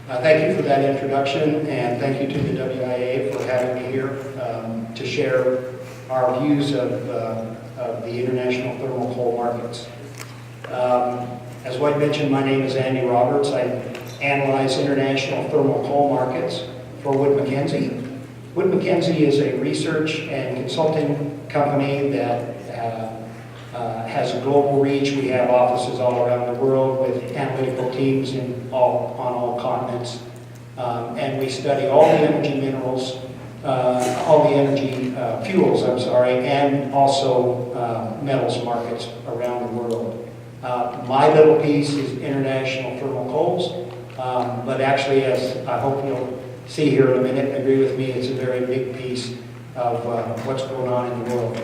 Thank you for that introduction, and thank you to the WIA for having me here to share our views of the international thermal coal markets. As White mentioned, my name is Andy Roberts. I analyze international thermal coal markets for Wood Mackenzie. Wood Mackenzie is a research and consulting company that has a global reach. We have offices all around the world with analytical teams on all continents. And we study all the energy minerals, all the energy fuels, and also metals markets around the world. My little piece is international thermal coals, but actually, as I hope you'll see here in a minute, agree with me, it's a very big piece of what's going on in the world.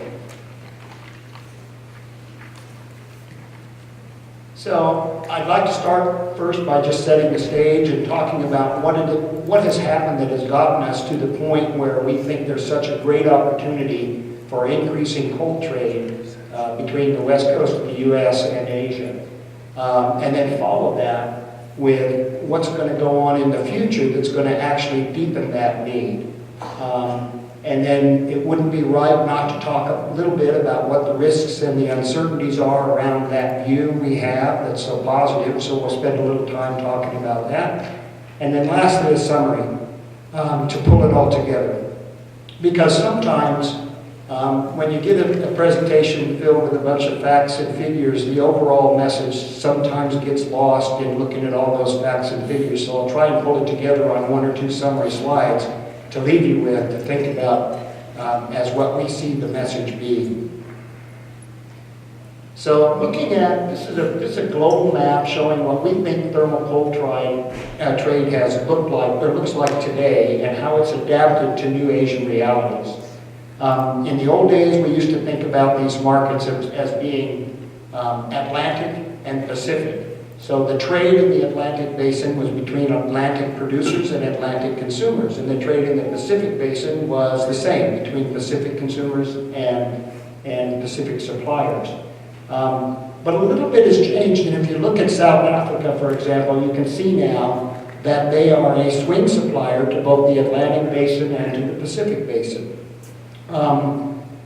So I'd like to start first by just setting the stage and talking about what has happened that has gotten us to the point where we think there's such a great opportunity for increasing coal trade between the west coast of the U.S. and Asia. And then follow that with what's going to go on in the future that's going to actually deepen that need. And then it wouldn't be right not to talk a little bit about what the risks and the uncertainties are around that view we have that's so positive, so we'll spend a little time talking about that. And then lastly, a summary to pull it all together. Because sometimes when you get a presentation filled with a bunch of facts and figures, the overall message sometimes gets lost in looking at all those facts and figures, so I'll try and pull it together on one or two summary slides to leave you with, to think about as what we see the message be. So looking at, this is a global map showing what we think thermal coal trade has looked like, or looks like today, and how it's adapted to new Asian realities. In the old days, we used to think about these markets as being Atlantic and Pacific. So the trade in the Atlantic Basin was between Atlantic producers and Atlantic consumers, and the trade in the Pacific Basin was the same, between Pacific consumers and Pacific suppliers. But a little bit has changed, and if you look at South Africa, for example, you can see now that they are a swing supplier to both the Atlantic Basin and to the Pacific Basin.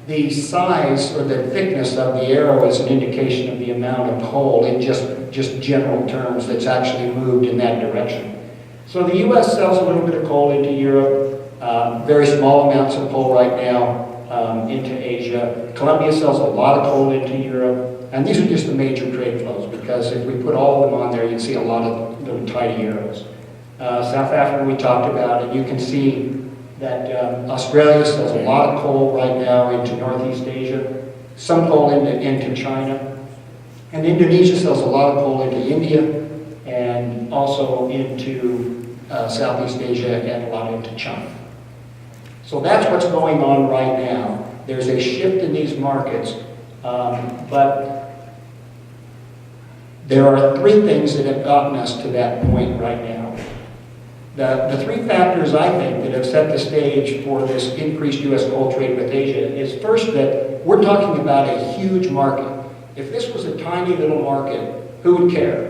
The size or the thickness of the arrow is an indication of the amount of coal in just general terms that's actually moved in that direction. So the U.S. sells a little bit of coal into Europe, very small amounts of coal right now into Asia. Colombia sells a lot of coal into Europe, and these are just the major trade flows, because if we put all of them on there, you'd see a lot of little tiny arrows. South Africa we talked about, and you can see that Australia sells a lot of coal right now into Northeast Asia, some coal into China, and Indonesia sells a lot of coal into India, and also into Southeast Asia, and a lot into China. So that's what's going on right now. There's a shift in these markets, but there are three things that have gotten us to that point right now. The three factors, I think, that have set the stage for this increased U.S. coal trade with Asia is, first, that we're talking about a huge market. If this was a tiny little market, who would care?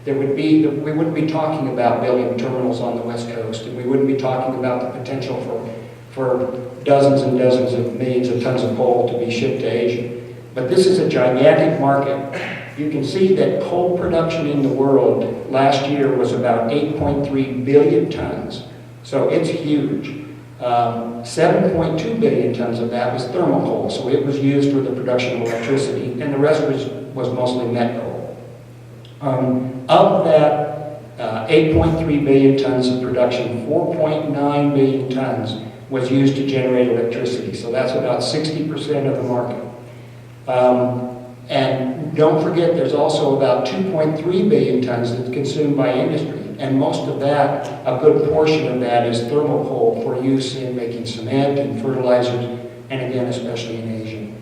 We wouldn't be talking about building terminals on the West Coast, and we wouldn't be talking about the potential for dozens and dozens of millions of tons of coal to be shipped to Asia. But this is a gigantic market. You can see that coal production in the world last year was about 8.3 billion tons. So it's huge. 7.2 billion tons of that was thermal coal, so it was used for the production of electricity, and the rest was mostly met coal. Of that 8.3 billion tons of production, 4.9 billion tons was used to generate electricity, so that's about 60% of the market. And don't forget, there's also about 2.3 billion tons that's consumed by industry. And most of that, a good portion of that, is thermal coal for use in making cement and fertilizers, and again, especially in Asia.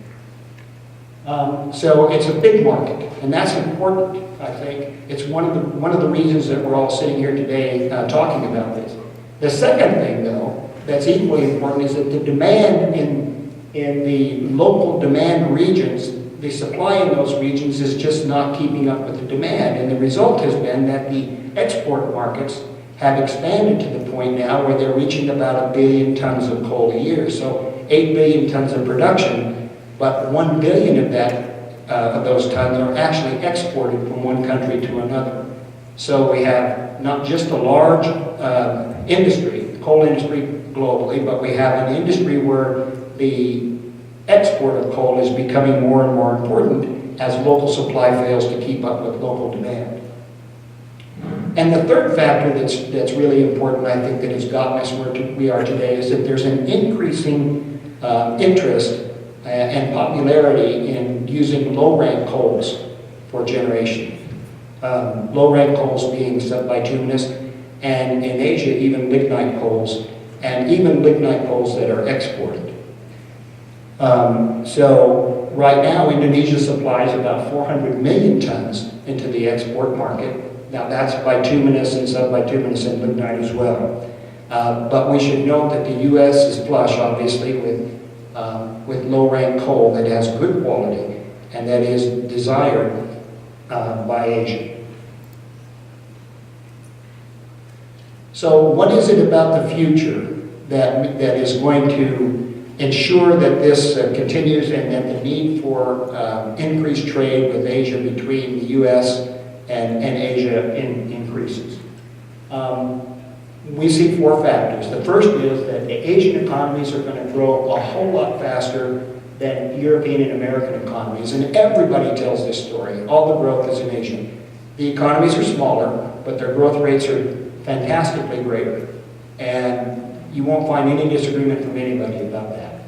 So it's a big market, and that's important, I think. It's one of the reasons that we're all sitting here today talking about this. The second thing, though, that's equally important is that the demand in the local demand regions, the supply in those regions is just not keeping up with the demand. And the result has been that the export markets have expanded to the point now where they're reaching about 1 billion tons of coal a year. So 8 billion tons of production, but 1 billion of that of those tons are actually exported from one country to another. So we have not just a large industry, coal industry globally, but we have an industry where the export of coal is becoming more and more important as local supply fails to keep up with local demand. And the third factor that's really important, I think, that has gotten us where we are today is that there's an increasing interest and popularity in using low-rank coals for generation. Low-rank coals being subbituminous, and in Asia even lignite coals, and even lignite coals that are exported. So right now Indonesia supplies about 400 million tons into the export market. Now that's bituminous and subbituminous and lignite as well. But we should note that the U.S. is flush, obviously, with low-rank coal that has good quality and that is desired by Asia. So what is it about the future that is going to ensure that this continues and that the need for increased trade with Asia between the U.S. and Asia increases? We see four factors. The first is that the Asian economies are going to grow a whole lot faster than European and American economies, and everybody tells this story. All the growth is in Asia. The economies are smaller, but their growth rates are fantastically greater, and you won't find any disagreement from anybody about that.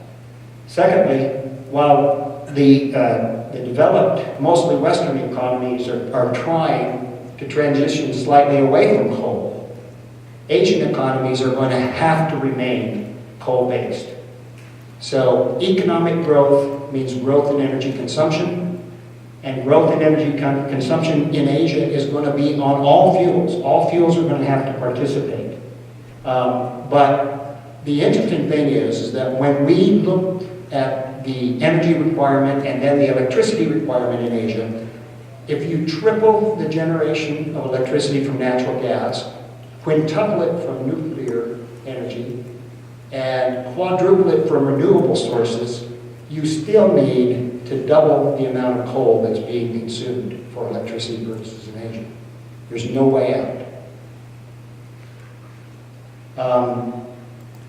Secondly, while the developed, mostly Western economies are trying to transition slightly away from coal, Asian economies are going to have to remain coal-based. So economic growth means growth in energy consumption, and growth in energy consumption in Asia is going to be on all fuels. All fuels are going to have to participate. But the interesting thing is that when we look at the energy requirement and then the electricity requirement in Asia, if you triple the generation of electricity from natural gas, quintuple it from nuclear energy, and quadruple it from renewable sources, you still need to double the amount of coal that's being consumed for electricity purposes in Asia. There's no way out.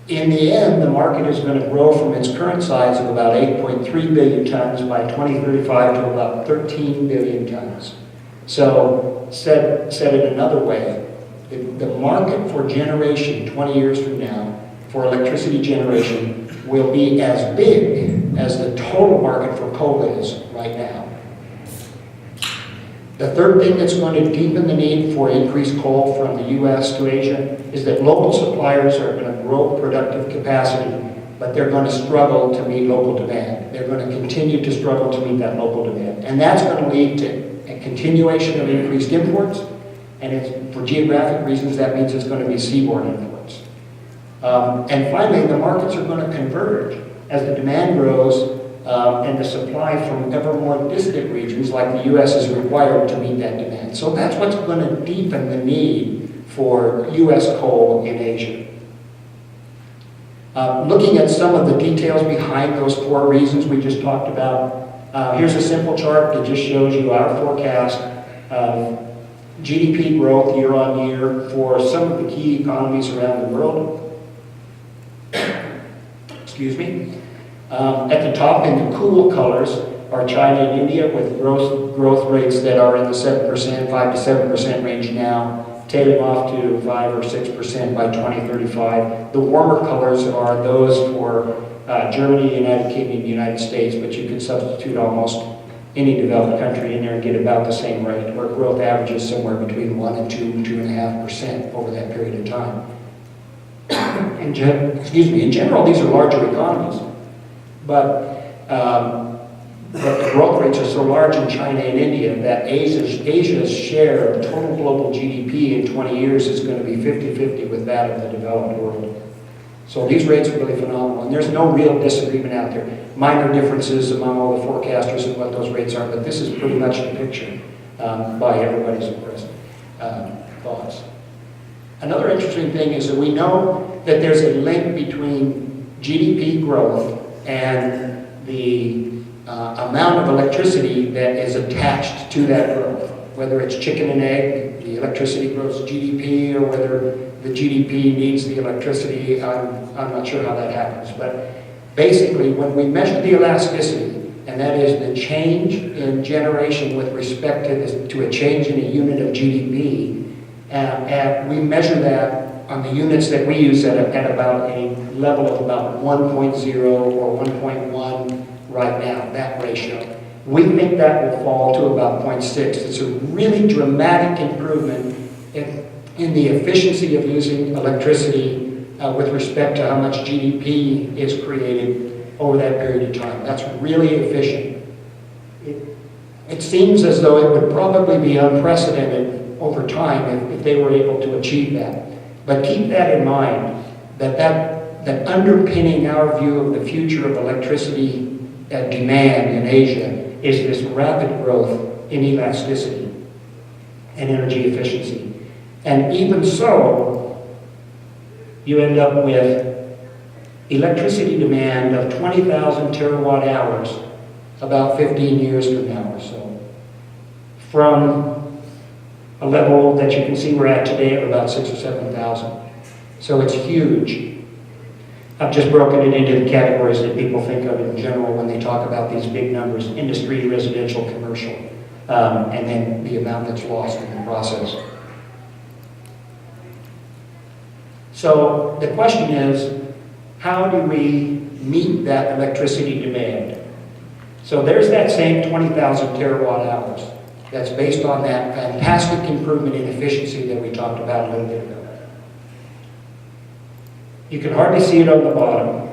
In the end, the market is going to grow from its current size of about 8.3 billion tons by 2035 to about 13 billion tons. So, said it another way, the market for generation 20 years from now, for electricity generation, will be as big as the total market for coal is right now. The third thing that's going to deepen the need for increased coal from the U.S. to Asia is that local suppliers are going to grow productive capacity, but they're going to struggle to meet local demand. They're going to continue to struggle to meet that local demand. And that's going to lead to a continuation of increased imports, and for geographic reasons, that means it's going to be seaborne imports. And finally, the markets are going to converge as the demand grows and the supply from ever more distant regions like the U.S. is required to meet that demand. So that's what's going to deepen the need for U.S. coal in Asia. Looking at some of the details behind those four reasons we just talked about, here's a simple chart that just shows you our forecast of GDP growth year on year for some of the key economies around the world. Excuse me. At the top in the cool colors are China and India with growth rates that are in the 7%, 5 to 7% range now, tailing off to 5 or 6% by 2035. The warmer colors are those for Germany, the United Kingdom, and the United States, but you can substitute almost any developed country in there and get about the same rate, where growth averages somewhere between 1 and 2.5% over that period of time. In general, these are larger economies, but the growth rates are so large in China and India that Asia's share of total global GDP in 20 years is going to be 50-50 with that of the developed world. So these rates are really phenomenal, and there's no real disagreement out there. Minor differences among all the forecasters and what those rates are, but this is pretty much the picture by everybody's present thoughts. Another interesting thing is that we know that there's a link between GDP growth and the amount of electricity that is attached to that growth. Whether it's chicken and egg, the electricity grows GDP, or whether the GDP needs the electricity, I'm not sure how that happens. But basically, when we measure the elasticity, and that is the change in generation with respect to a change in a unit of GDP, and we measure that on the units that we use at about a level of about 1.0 or 1.1 right now, that ratio. We think that will fall to about 0.6. It's a really dramatic improvement in the efficiency of using electricity with respect to how much GDP is created over that period of time. That's really efficient. It seems as though it would probably be unprecedented over time if they were able to achieve that. But keep that in mind, that underpinning our view of the future of electricity demand in Asia is this rapid growth in elasticity and energy efficiency. And even so, you end up with electricity demand of 20,000 terawatt hours about 15 years from now or so, from a level that you can see we're at today of about 6,000 or 7,000. So it's huge. I've just broken it into the categories that people think of in general when they talk about these big numbers: industry, residential, commercial, and then the amount that's lost in the process. So the question is, how do we meet that electricity demand? So there's that same 20,000 terawatt hours that's based on that fantastic improvement in efficiency that we talked about a little bit ago. You can hardly see it on the bottom,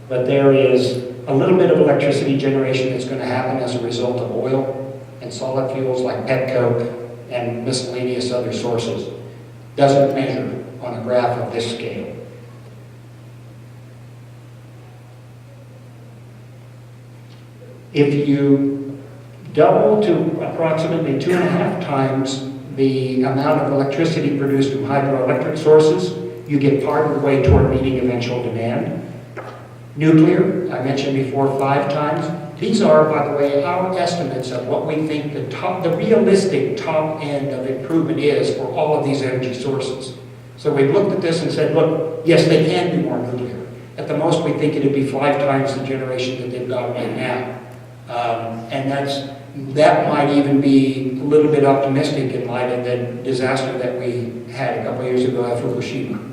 but there is a little bit of electricity generation that's going to happen as a result of oil and solid fuels like petcoke and miscellaneous other sources. Doesn't measure on a graph of this scale. If you double to approximately 2.5 times the amount of electricity produced from hydroelectric sources, you get part of the way toward meeting eventual demand. Nuclear, I mentioned before, 5 times. These are, by the way, our estimates of what we think the realistic top end of improvement is for all of these energy sources. So we've looked at this and said, look, yes, they can do more nuclear. At the most, we think it would be 5 times the generation that they've got right now. And that might even be a little bit optimistic in light of the disaster that we had a couple years ago at Fukushima.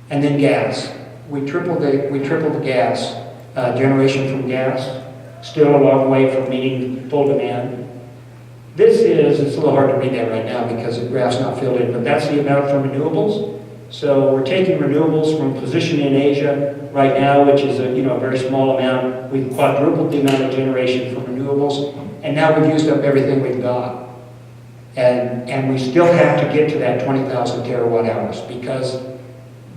And then gas. We tripled the gas generation from gas. Still a long way from meeting full demand. It's a little hard to read that right now because the graph's not filled in, but that's the amount from renewables. So we're taking renewables from position in Asia right now, which is a very small amount. We've quadrupled the amount of generation from renewables, and now we've used up everything we've got. And we still have to get to that 20,000 terawatt hours because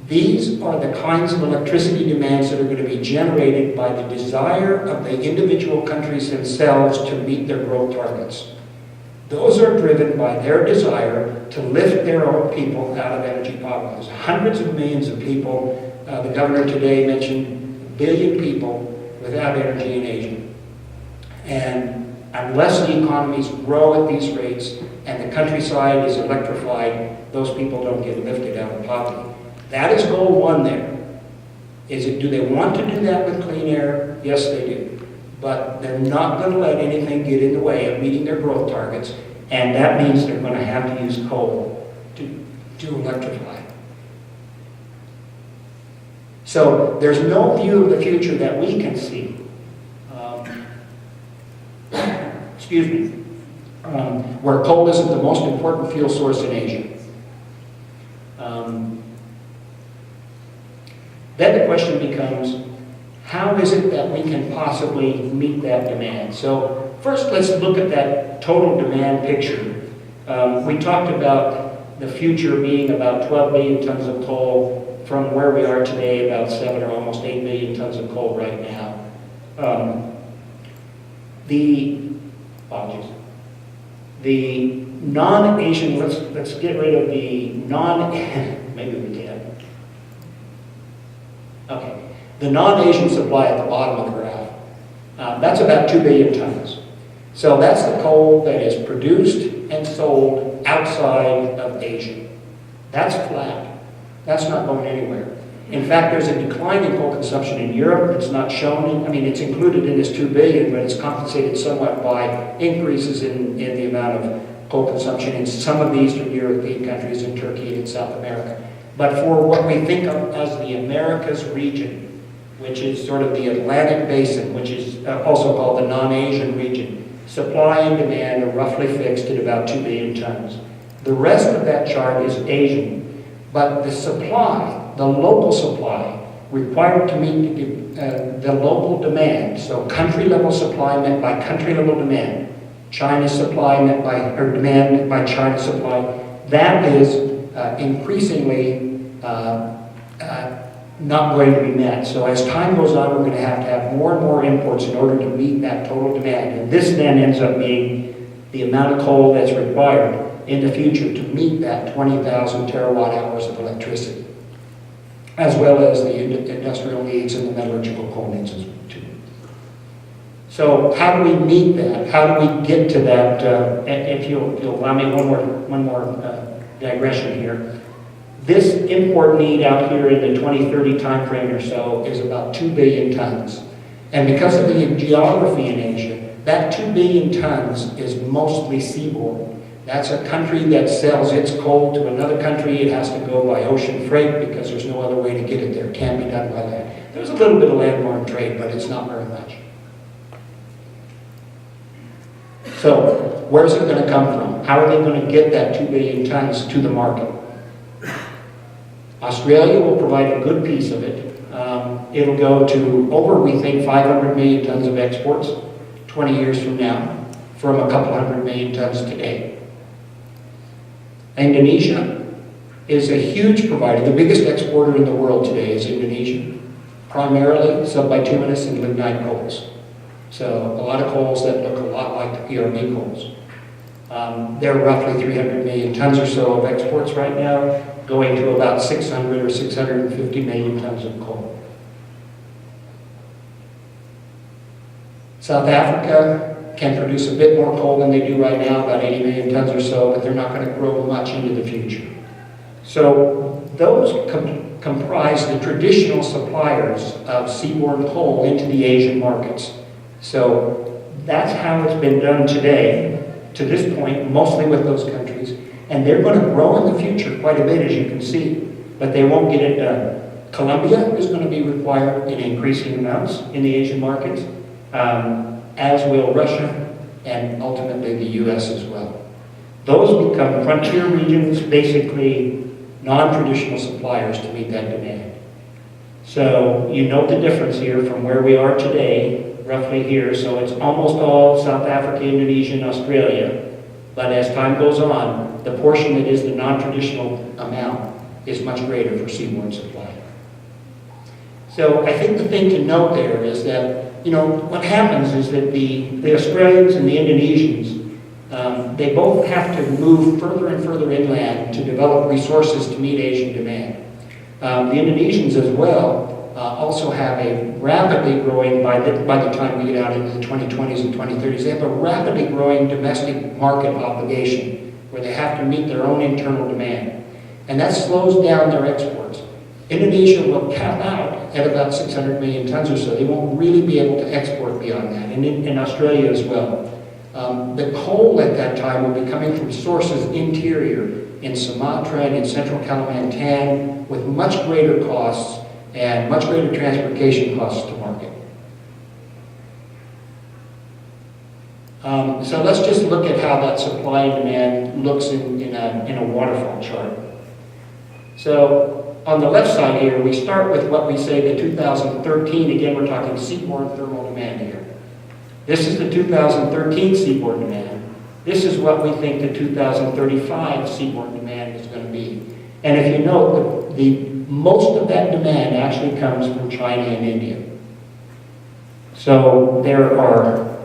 these are the kinds of electricity demands that are going to be generated by the desire of the individual countries themselves to meet their growth targets. Those are driven by their desire to lift their own people out of energy poverty. There's hundreds of millions of people. The governor today mentioned 1 billion people without energy in Asia. And unless the economies grow at these rates and the countryside is electrified, those people don't get lifted out of poverty. That is goal 1 there. Do they want to do that with clean air? Yes, they do. But they're not going to let anything get in the way of meeting their growth targets, and that means they're going to have to use coal to electrify. So there's no view of the future that we can see. Where coal isn't the most important fuel source in Asia. Then the question becomes, how is it that we can possibly meet that demand? So first, let's look at that total demand picture. We talked about the future being about 12 million tons of coal from where we are today, about 7 or almost 8 million tons of coal right now. The non-Asian, let's get rid of the maybe we can. Okay. The non-Asian supply at the bottom of the graph, that's about 2 billion tons. So that's the coal that is produced and sold outside of Asia. That's flat. That's not going anywhere. In fact, there's a decline in coal consumption in Europe. It's not shown. I mean, it's included in this 2 billion, but it's compensated somewhat by increases in the amount of coal consumption in some of the Eastern European countries, in Turkey and in South America. But for what we think of as the Americas region, which is sort of the Atlantic Basin, which is also called the non-Asian region, supply and demand are roughly fixed at about 2 billion tons. The rest of that chart is Asian, but the supply, the local supply, required to meet the local demand, so country-level supply met by country-level demand, China's supply met by, or demand met by China's supply, that is increasingly not going to be met. So as time goes on, we're going to have more and more imports in order to meet that total demand. And this then ends up being the amount of coal that's required in the future to meet that 20,000 terawatt hours of electricity, as well as the industrial needs and the metallurgical coal needs as well, too. So how do we meet that? How do we get to that? If you'll allow me one more digression here. This import need out here in the 2030 time frame or so is about 2 billion tons. And because of the geography in Asia, that 2 billion tons is mostly seaborne. That's a country that sells its coal to another country. It has to go by ocean freight because there's no other way to get it there. It can't be done by land. There's a little bit of landborne trade, but it's not very much. So where's it going to come from? How are they going to get that 2 billion tons to the market? Australia will provide a good piece of it. It'll go to over, we think, 500 million tons of exports 20 years from now, from a couple hundred million tons today. Indonesia is a huge provider. The biggest exporter in the world today is Indonesia, primarily subbituminous and lignite coals. So a lot of coals that look a lot like the PRB coals. They're roughly 300 million tons or so of exports right now, going to about 600 or 650 million tons of coal. South Africa can produce a bit more coal than they do right now, about 80 million tons or so, but they're not going to grow much into the future. So those comprise the traditional suppliers of seaborne coal into the Asian markets. So that's how it's been done today, to this point, mostly with those countries. And they're going to grow in the future quite a bit, as you can see, but they won't get it done. Colombia is going to be required in increasing amounts in the Asian markets, as will Russia and ultimately the US as well. Those become frontier regions, basically non-traditional suppliers to meet that demand. So you note the difference here from where we are today, roughly here. So it's almost all South Africa, Indonesia, and Australia. But as time goes on, the portion that is the non-traditional amount is much greater for seaborne supply. So I think the thing to note there is that, what happens is that the Australians and the Indonesians, they both have to move further and further inland to develop resources to meet Asian demand. The Indonesians as well also have a rapidly growing, by the time we get out into the 2020s and 2030s, they have a rapidly growing domestic market obligation where they have to meet their own internal demand. And that slows down their exports. Indonesia will cap out at about 600 million tons or so. They won't really be able to export beyond that, and in Australia as well. The coal at that time will be coming from sources interior in Sumatra and in central Kalimantan with much greater costs and much greater transportation costs to market. So let's just look at how that supply and demand looks in a waterfall chart. So on the left side here, we start with what we say the 2013, again we're talking seaborne thermal demand here. This is the 2013 seaborne demand. This is what we think the 2035 seaborne demand is going to be. And if you note, most of that demand actually comes from China and India. So there are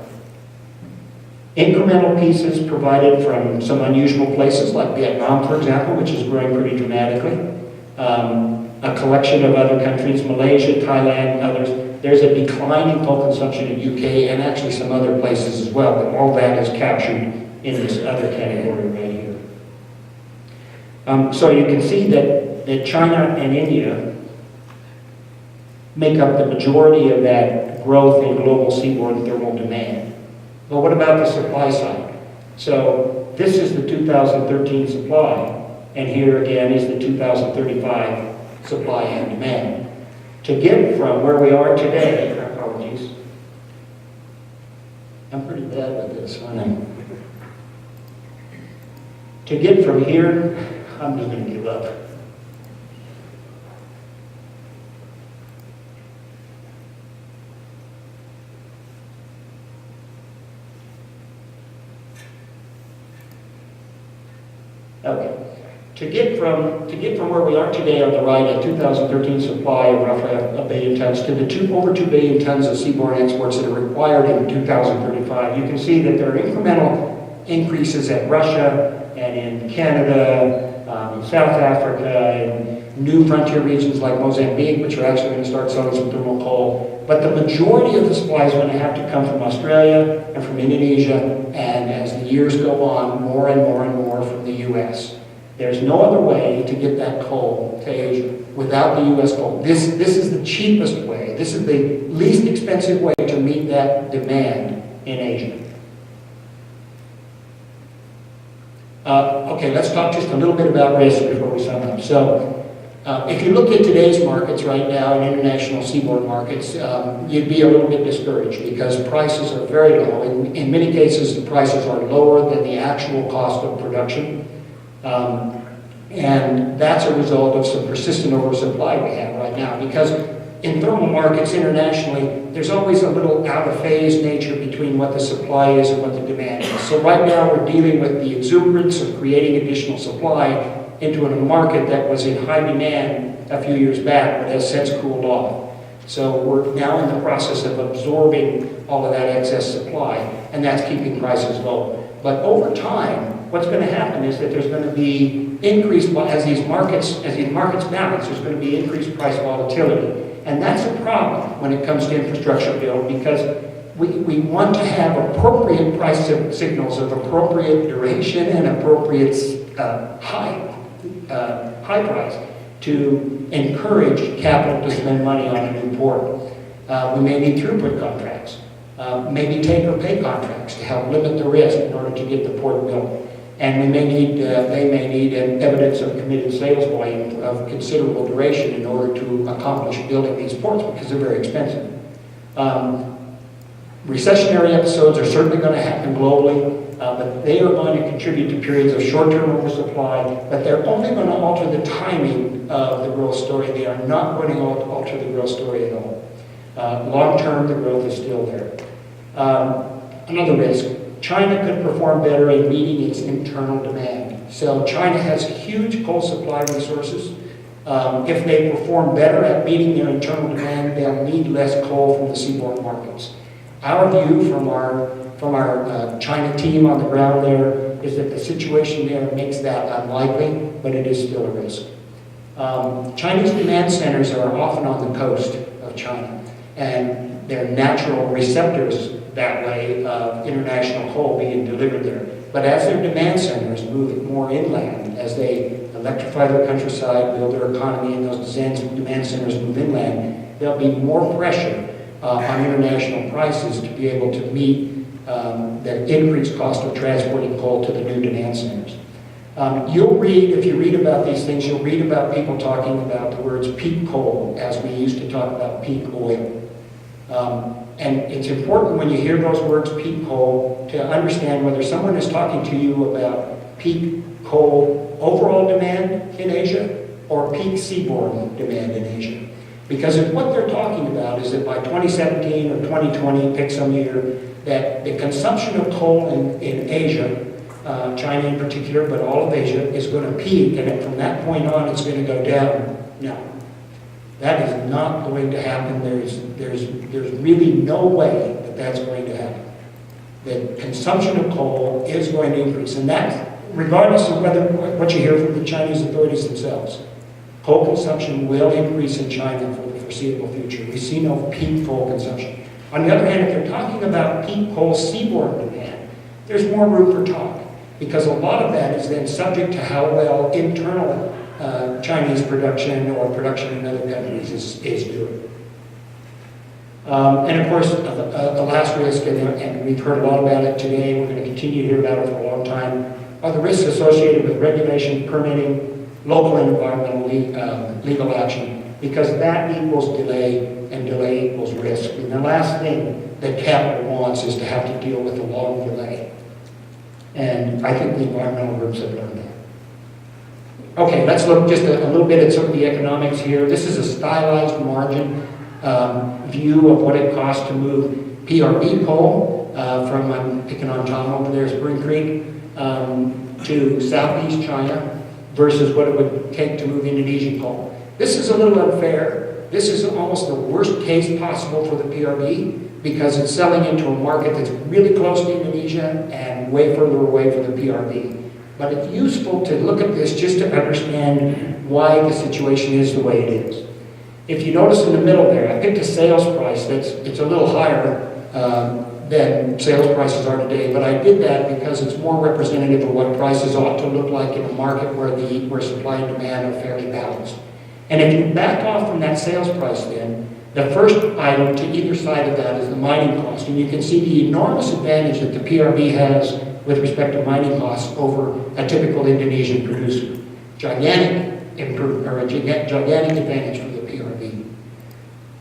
Incremental pieces provided from some unusual places like Vietnam, for example, which is growing pretty dramatically. A collection of other countries, Malaysia, Thailand, others. There's a decline in coal consumption in UK and actually some other places as well, but all that is captured in this other category right here. So you can see that China and India make up the majority of that growth in global seaborne thermal demand. But what about the supply side? So this is the 2013 supply, and here again is the 2035 supply and demand. To get from where we are today, apologies, I'm pretty bad with this, aren't I? To get from here, I'm just going to give up. Okay. To get from where we are today on the right, a 2013 supply of roughly a billion tons, to the over 2 billion tons of seaborne exports that are required in 2035, you can see that there are incremental increases at Russia and in Canada, South Africa, and new frontier regions like Mozambique, which are actually going to start selling some thermal coal. But the majority of the supply is going to have to come from Australia and from Indonesia, and as the years go on, more and more and more from the U.S. There's no other way to get that coal to Asia without the U.S. coal. This is the cheapest way. This is the least expensive way to meet that demand in Asia. Okay, let's talk just a little bit about risk before we sum up. So, if you look at today's markets right now, in international seaborne markets, you'd be a little bit discouraged because prices are very low. In many cases, the prices are lower than the actual cost of production. And that's a result of some persistent oversupply we have right now. Because in thermal markets internationally, there's always a little out-of-phase nature between what the supply is and what the demand is. So right now we're dealing with the exuberance of creating additional supply into a market that was in high demand a few years back, but has since cooled off. So we're now in the process of absorbing all of that excess supply, and that's keeping prices low. But over time, what's going to happen is that there's going to be increased, as these markets balance, there's going to be increased price volatility. And that's a problem when it comes to infrastructure build, because we want to have appropriate price signals of appropriate duration and appropriate high price to encourage capital to spend money on a new port. We may need throughput contracts, maybe take-or-pay contracts to help limit the risk in order to get the port built. And they may need evidence of committed sales volume of considerable duration in order to accomplish building these ports, because they're very expensive. Recessionary episodes are certainly going to happen globally, but they are going to contribute to periods of short-term oversupply, but they're only going to alter the timing of the growth story. They are not going to alter the growth story at all. Long-term, the growth is still there. Another risk. China could perform better in meeting its internal demand. So China has huge coal supply resources. If they perform better at meeting their internal demand, they'll need less coal from the seaborne markets. Our view from our China team on the ground there is that the situation there makes that unlikely, but it is still a risk. Chinese demand centers are often on the coast of China, and they're natural receptors that way of international coal being delivered there. But as their demand centers move more inland, as they electrify their countryside, build their economy, and those demand centers move inland, there'll be more pressure on international prices to be able to meet the increased cost of transporting coal to the new demand centers. If you read about these things, you'll read about people talking about the words peak coal as we used to talk about peak oil. And it's important when you hear those words, peak coal, to understand whether someone is talking to you about peak coal overall demand in Asia or peak seaborne demand in Asia. Because if what they're talking about is that by 2017 or 2020, pick some year, that the consumption of coal in Asia, China in particular, but all of Asia, is going to peak, and from that point on it's going to go down. No. That is not going to happen. There's really no way that that's going to happen. that consumption of coal is going to increase. And that's regardless of what you hear from the Chinese authorities themselves. Coal consumption will increase in China for the foreseeable future. We see no peak coal consumption. On the other hand, if they're talking about peak coal seaborne demand, there's more room for talk, because a lot of that is then subject to how well internal Chinese production or production in other countries is doing. And of course, the last risk, and we've heard a lot about it today, we're going to continue to hear about it for a long time, are the risks associated with regulation, permitting, local and environmental legal action, because that equals delay, and delay equals risk. And the last thing that capital wants is to have to deal with a long delay. And I think the environmental groups have learned that. Okay, let's look just a little bit at some of the economics here. This is a stylized margin view of what it costs to move PRB coal from, I'm picking on Tom over there, Spring Creek, to southeast China versus what it would take to move Indonesian coal. This is a little unfair. This is almost the worst case possible for the PRB because it's selling into a market that's really close to Indonesia and way further away from the PRB. But it's useful to look at this just to understand why the situation is the way it is. If you notice in the middle there, I picked a sales price it's a little higher than sales prices are today, but I did that because it's more representative of what prices ought to look like in a market where supply and demand are fairly balanced. And if you back off from that sales price then, the first item to either side of that is the mining cost. And you can see the enormous advantage that the PRB has with respect to mining costs over a typical Indonesian producer. Gigantic advantage for the PRB.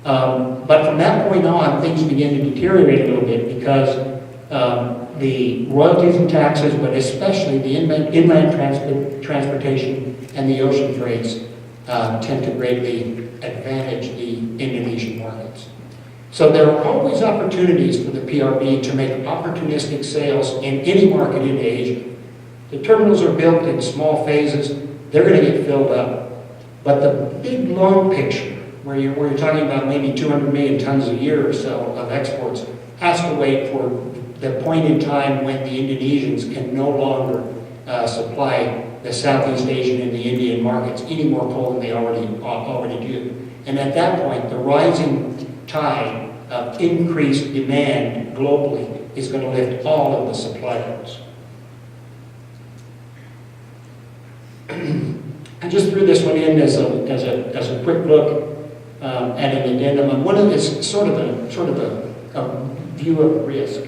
But from that point on, things begin to deteriorate a little bit because the royalties and taxes, but especially the inland transportation and the ocean freights tend to greatly advantage the Indonesian markets. So there are always opportunities for the PRB to make opportunistic sales in any market in Asia. The terminals are built in small phases. They're going to get filled up. But the big long picture, where you're talking about maybe 200 million tons a year or so of exports, has to wait for the point in time when the Indonesians can no longer supply the Southeast Asian and the Indian markets any more coal than they already do. And at that point, the rising tide of increased demand globally is going to lift all of the supply loads. I just threw this one in as a quick look at an addendum. And one of this sort of a view of risk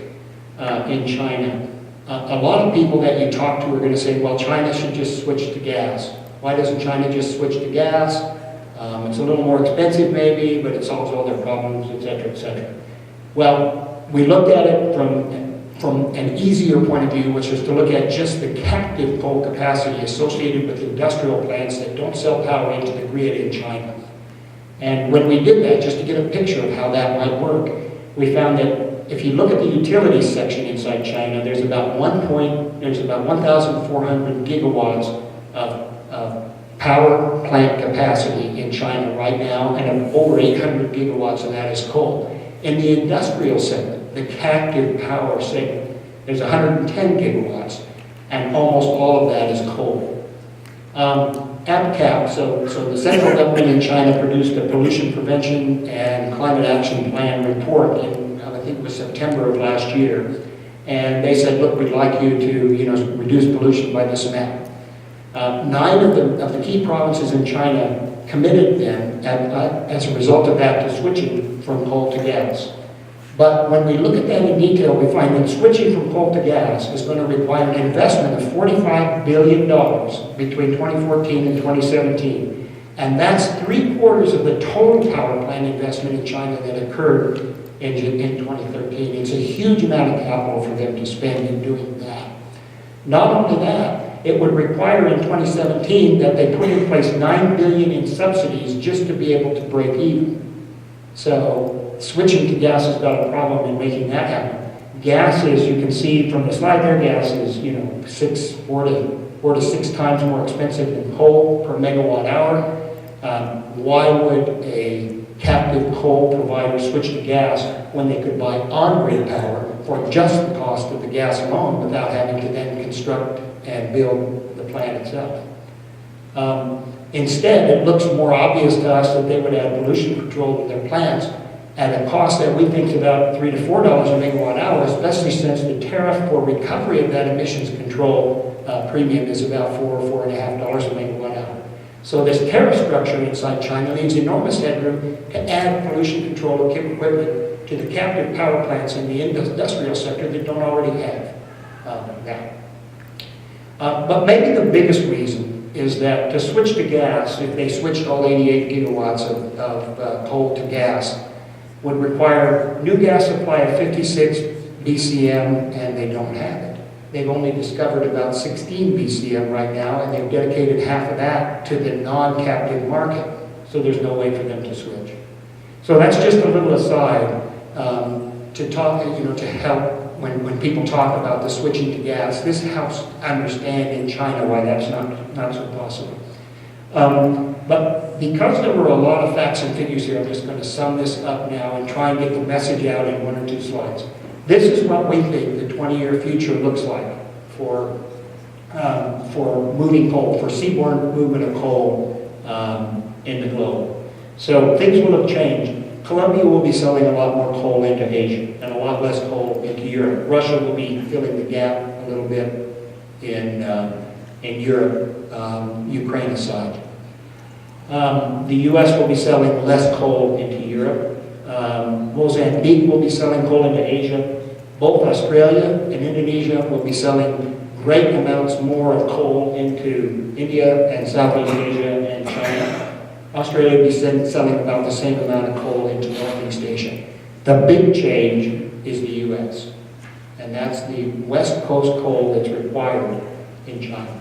in China. A lot of people that you talk to are going to say, well, China should just switch to gas. Why doesn't China just switch to gas? It's a little more expensive maybe, but it solves all their problems, et cetera, et cetera. Well, we looked at it from an easier point of view, which is to look at just the captive coal capacity associated with industrial plants that don't sell power into the grid in China. And when we did that, just to get a picture of how that might work, we found that if you look at the utilities section inside China, there's about 1,400 gigawatts of power plant capacity in China right now, and over 800 gigawatts of that is coal. In the industrial segment, the captive power segment, there's 110 gigawatts, and almost all of that is coal. APCAP, so the central government in China produced a pollution prevention and climate action plan report in, I think it was September of last year, and they said, look, we'd like you to reduce pollution by this amount. 9 of the key provinces in China committed then, as a result of that, to switching from coal to gas. But when we look at that in detail, we find that switching from coal to gas is going to require an investment of $45 billion between 2014 and 2017. And that's 3/4 of the total power plant investment in China that occurred in 2013. It's a huge amount of capital for them to spend in doing that. Not only that, it would require in 2017 that they put in place $9 billion in subsidies just to be able to break even. So switching to gas has got a problem in making that happen. Gas is, you can see from the slide there, gas is 4 to 6 times more expensive than coal per megawatt hour. Why would a captive coal provider switch to gas when they could buy on-grid power for just the cost of the gas alone without having to then construct and build the plant itself. Instead, it looks more obvious to us that they would add pollution control to their plants at a cost that we think is about $3 to $4 a megawatt hour, especially since the tariff for recovery of that emissions control premium is about $4 or $4.50 a megawatt hour. So this tariff structure inside China leaves enormous headroom to add pollution control equipment to the captive power plants in the industrial sector that don't already have that. But maybe the biggest reason is that to switch to gas, if they switched all 88 gigawatts of coal to gas, would require new gas supply of 56 BCM, and they don't have it. They've only discovered about 16 BCM right now, and they've dedicated half of that to the non-captive market, so there's no way for them to switch. So that's just a little aside to talk, to help when people talk about the switching to gas. This helps understand in China why that's not so possible. But because there were a lot of facts and figures here, I'm just going to sum this up now and try and get the message out in 1 or 2 slides. This is what we think the 20-year future looks like for moving coal, for seaborne movement of coal in the globe. So things will have changed. Colombia will be selling a lot more coal into Asia and a lot less coal into Europe. Russia will be filling the gap a little bit in Europe, Ukraine aside. The U.S. will be selling less coal into Europe. Mozambique will be selling coal into Asia. Both Australia and Indonesia will be selling great amounts more of coal into India and Southeast Asia and China. Australia will be selling about the same amount of coal into Northeast Asia. The big change is the U.S., and that's the West Coast coal that's required in China.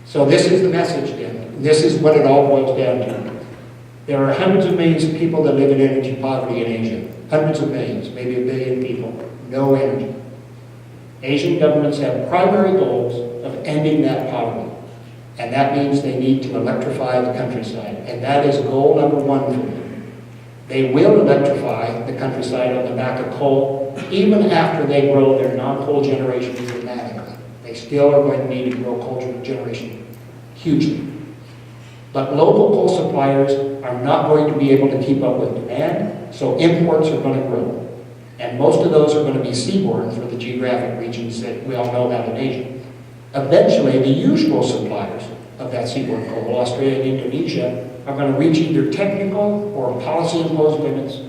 So this is the message then. This is what it all boils down to. There are hundreds of millions of people that live in energy poverty in Asia. Hundreds of millions, maybe 1 billion people, no energy. Asian governments have primary goals of ending that poverty. And that means they need to electrify the countryside. And that is goal number 1 for them. They will electrify the countryside on the back of coal, even after they grow their non-coal generation dramatically. They still are going to need to grow coal generation hugely. But local coal suppliers are not going to be able to keep up with demand, so imports are going to grow. And most of those are going to be seaborne for the geographic regions that we all know about in Asia. Eventually, the usual suppliers of that seaborne coal, Australia and Indonesia, are going to reach either technical or policy-imposed limits,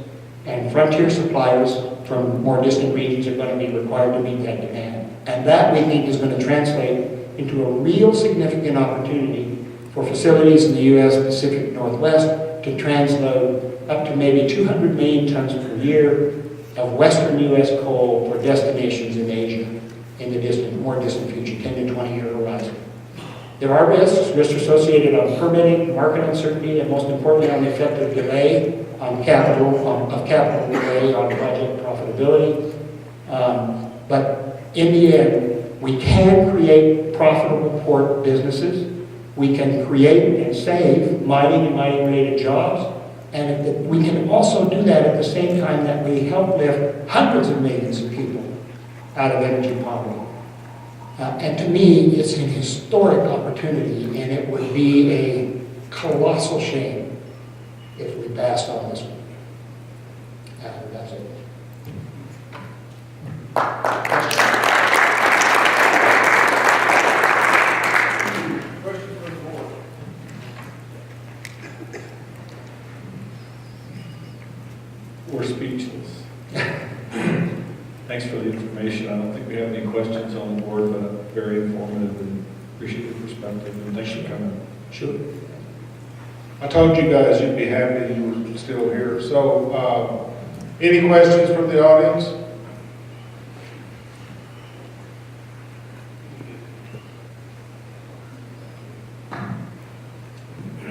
and frontier suppliers from more distant regions are going to be required to meet that demand. And that, we think, is going to translate into a real significant opportunity for facilities in the U.S. Pacific Northwest to transload up to maybe 200 million tons per year of Western U.S. coal for destinations in Asia in the more distant future, 10 to 20-year horizon. There are risks associated on permitting, market uncertainty, and most importantly on the effect of delay on capital delay on project profitability. But in the end, we can create profitable port businesses. We can create and save mining and mining-related jobs. And we can also do that at the same time that we help lift hundreds of millions of people out of energy poverty. And to me, it's an historic opportunity, and it would be a colossal shame if we passed on this one. That's it. Questions from the board? We're speechless. Thanks for the information. I don't think we have any questions on the board, but very informative and appreciate your perspective. And thanks for coming. Sure. I told you guys you'd be happy you were still here. So, any questions from the audience?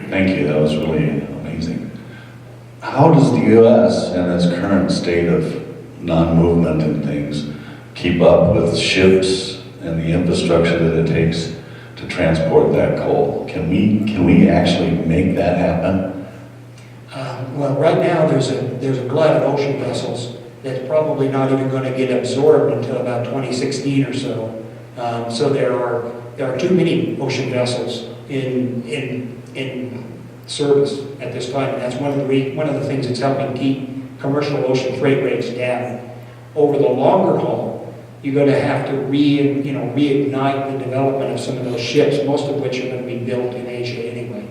Thank you, that was really amazing. How does the U.S. in its current state of non-movement and things keep up with ships and the infrastructure that it takes to transport that coal? Can we actually make that happen? Well, right now, there's a glut of ocean vessels that's probably not even going to get absorbed until about 2016 or so. So there are too many ocean vessels in service at this time, and that's one of the things that's helping keep commercial ocean freight rates down. Over the longer haul, you're going to have to reignite the development of some of those ships, most of which are going to be built in Asia anyway.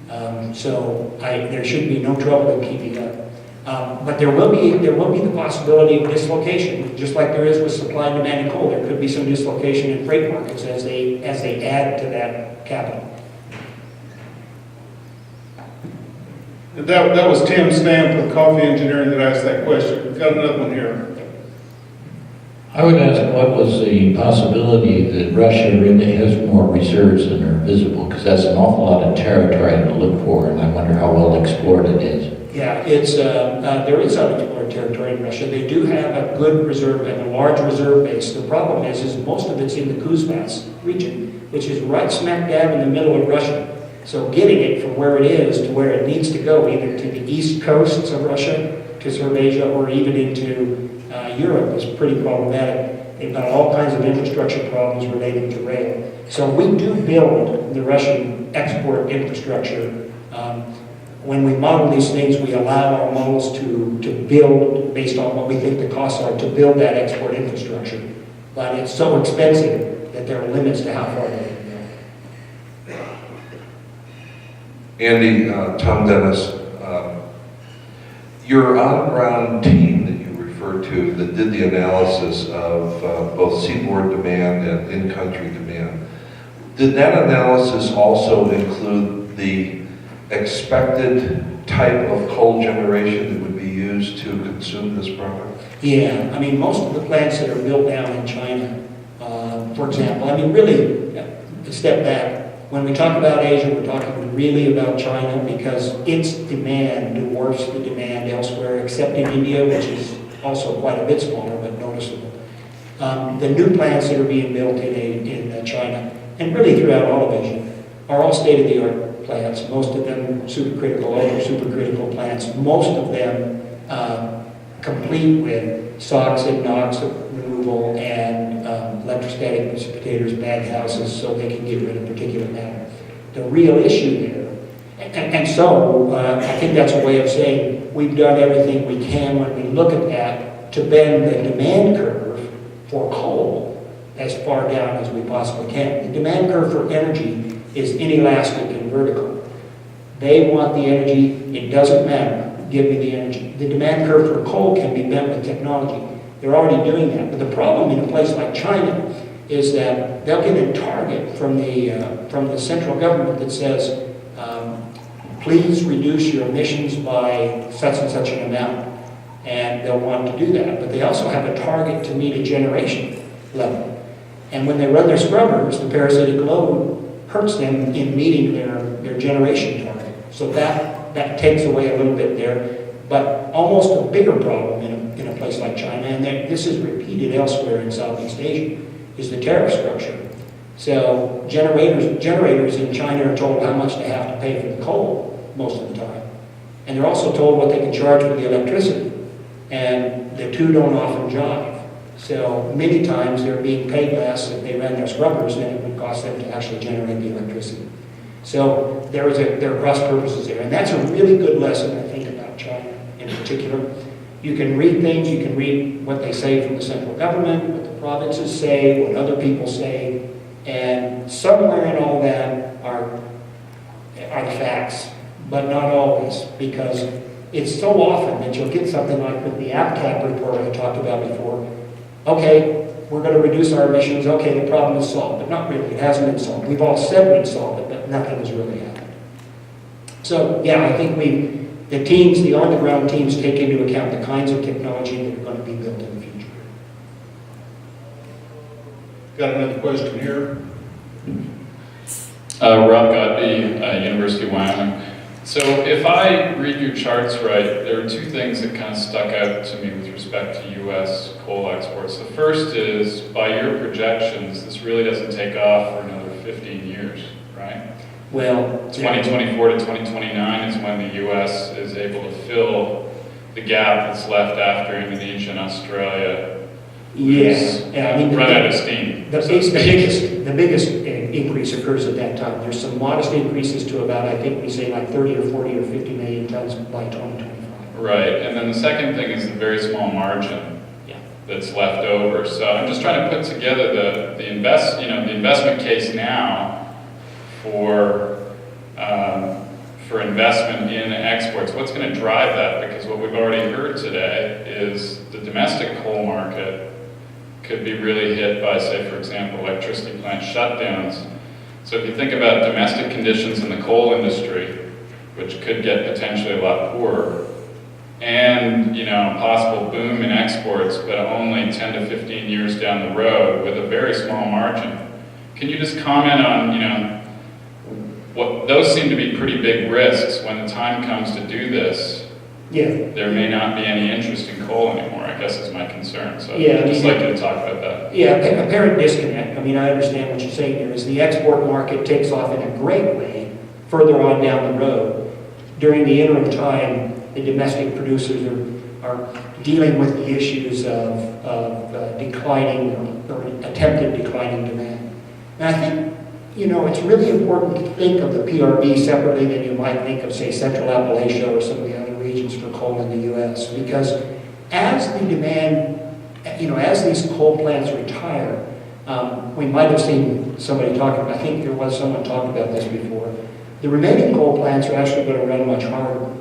There should be no trouble in keeping up. But there will be the possibility of dislocation, just like there is with supply and demand in coal. There could be some dislocation in freight markets as they add to that capital. That was Tim Stamp with Coffee Engineering that asked that question. We've got another one here. I would ask, what was the possibility that Russia really has more reserves than are visible? Because that's an awful lot of territory to look for, and I wonder how well explored it is. Yeah, there is unexplored territory in Russia. They do have a good reserve and a large reserve base. The problem is most of it's in the Kuzbas region, which is right smack dab in the middle of Russia. So getting it from where it is to where it needs to go, either to the east coasts of Russia, to Siberia, or even into Europe, is pretty problematic. They've got all kinds of infrastructure problems related to rail. So we do build the Russian export infrastructure. When we model these things, we allow our models to build based on what we think the costs are to build that export infrastructure. But it's so expensive that there are limits to how far they can go. Andy, Tom Dennis, your on-ground team that you referred to that did the analysis of both seaboard demand and in-country demand, did that analysis also include the expected type of coal generation that would be used to consume this product? Yeah, I mean, most of the plants that are built down in China, for example, I mean, really, step back. When we talk about Asia, we're talking really about China because its demand dwarfs the demand elsewhere, except in India, which is also quite a bit smaller, but noticeable. The new plants that are being built in China, and really throughout all of Asia, are all state-of-the-art plants. Most of them supercritical, ultra supercritical plants. Most of them complete with SOx and NOx removal and electrostatic precipitators, baghouses, so they can get rid of particulate matter. The real issue there, and so I think that's a way of saying we've done everything we can when we look at that to bend the demand curve for coal as far down as we possibly can. The demand curve for energy is inelastic and vertical. They want the energy, it doesn't matter, give me the energy. The demand curve for coal can be bent with technology. They're already doing that. But the problem in a place like China is that they'll get a target from the central government that says, please reduce your emissions by such and such an amount. And they'll want to do that. But they also have a target to meet a generation level. And when they run their scrubbers, the parasitic load hurts them in meeting their generation target. So that takes away a little bit there. But almost a bigger problem in a place like China, and this is repeated elsewhere in Southeast Asia, is the tariff structure. So generators in China are told how much they have to pay for the coal most of the time. And they're also told what they can charge for the electricity. And the two don't often jive. So many times they're being paid less if they ran their scrubbers than it would cost them to actually generate the electricity. So there are cross purposes there. And that's a really good lesson, I think, about China in particular. You can read things, you can read what they say from the central government, what the provinces say, what other people say, and somewhere in all that are the facts, but not always, because it's so often that you'll get something like with the APCAP report I talked about before. Okay, we're going to reduce our emissions, okay, the problem is solved, but not really, it hasn't been solved. We've all said we'd solve it, but nothing has really happened. So, yeah, I think the on-the-ground teams take into account the kinds of technology that are going to be built in the future. Got another question here? Rob Godby, University of Wyoming. So if I read your charts right, there are two things that kind of stuck out to me with respect to U.S. coal exports. The first is, by your projections, this really doesn't take off for another 15 years, right? Well, 2024 to 2029 is when the US is able to fill the gap that's left after Indonesia and Australia yes, yeah, I mean, run out of steam. the so to speak. biggest increase occurs at that time. There's some modest increases to about, I think we say like 30 or 40 or 50 million tons by 2025. Right, and then the second thing is the very small margin Yeah. that's left over. So I'm just trying to put together the investment case now for investment in exports. What's going to drive that? Because what we've already heard today is the domestic coal market could be really hit by, say, for example, electricity plant shutdowns. So if you think about domestic conditions in the coal industry, which could get potentially a lot poorer, and possible boom in exports, but only 10 to 15 years down the road with a very small margin. Can you just comment on, what those seem to be pretty big risks when the time comes to do this? Yeah. There may not be any interest in coal anymore, I guess is my concern. So Yeah, I'd just like you to talk about that. Yeah, apparent disconnect. I mean, I understand what you're saying here is the export market takes off in a great way further on down the road. During the interim time, the domestic producers are dealing with the issues of declining or attempted declining demand. And I think, it's really important to think of the PRB separately than you might think of, say, Central Appalachia or some of the other regions for coal in the U.S. Because as the demand, as these coal plants retire, we might have seen somebody talking about, I think there was someone talking about this before, the remaining coal plants are actually going to run much harder.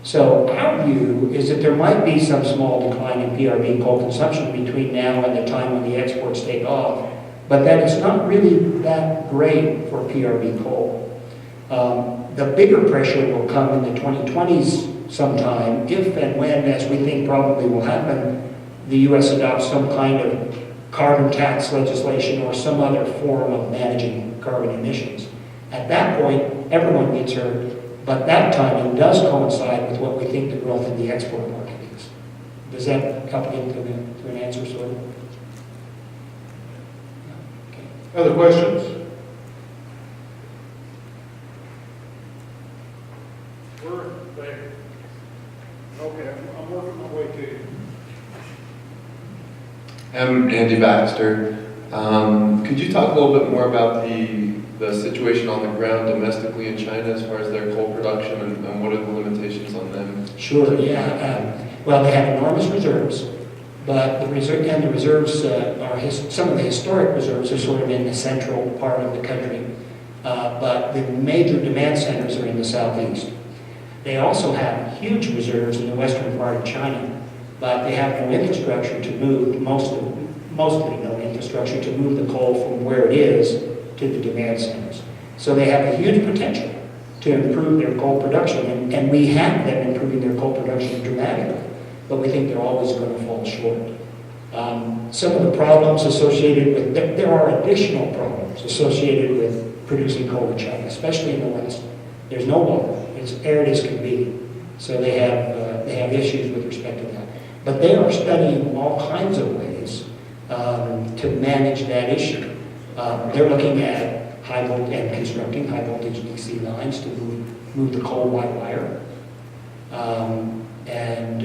So our view is that there might be some small decline in PRB coal consumption between now and the time when the exports take off, but that it's not really that great for PRB coal. The bigger pressure will come in the 2020s sometime, if and when, as we think probably will happen, the U.S. adopts some kind of carbon tax legislation or some other form of managing carbon emissions. At that point, everyone gets hurt. But that timing does coincide with what we think the growth in the export market is. Does that help you to an answer, sort of? Okay. Other questions? Okay, I'm working my way to you. I'm Andy Baxter. Could you talk a little bit more about the situation on the ground domestically in China as far as their coal production and what are the limitations on them? Sure, yeah. Well, they have enormous reserves, but the reserves are some of the historic reserves are sort of in the central part of the country, but the major demand centers are in the southeast. They also have huge reserves in the western part of China, but they have no infrastructure to move, mostly no infrastructure to move the coal from where it is to the demand centers. So they have a huge potential to improve their coal production, and we have them improving their coal production dramatically, but we think they're always going to fall short. Some of the problems associated with, there are additional problems associated with producing coal in China, especially in the west. There's no water, it's arid as can be, so they have issues with respect to that. But they are studying all kinds of ways to manage that issue. They're looking at constructing high voltage DC lines to move the coal by wire. And